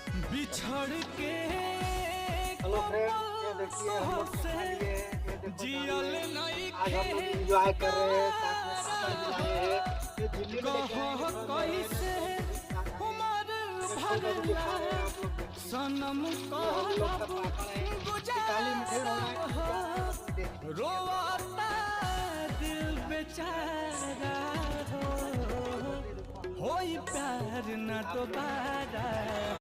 बिछड़ के hello friend, ये देखिए हम लोग खा लिए। ये देखो जियल गाड़ी, नहीं आज हम लोग एंजॉय कर रहे हैं, साथ में पापड़ भी लाए हैं। ये दिल्ली में लेके आए हैं, कैसे उमर ये दिखा रहे हैं आप लोग। सनम को ये हम लोग का पापड़ है, दिवाली में ढेर हो रहा है। रोवाता दिल बेचारा हो प्यार न दोबारा।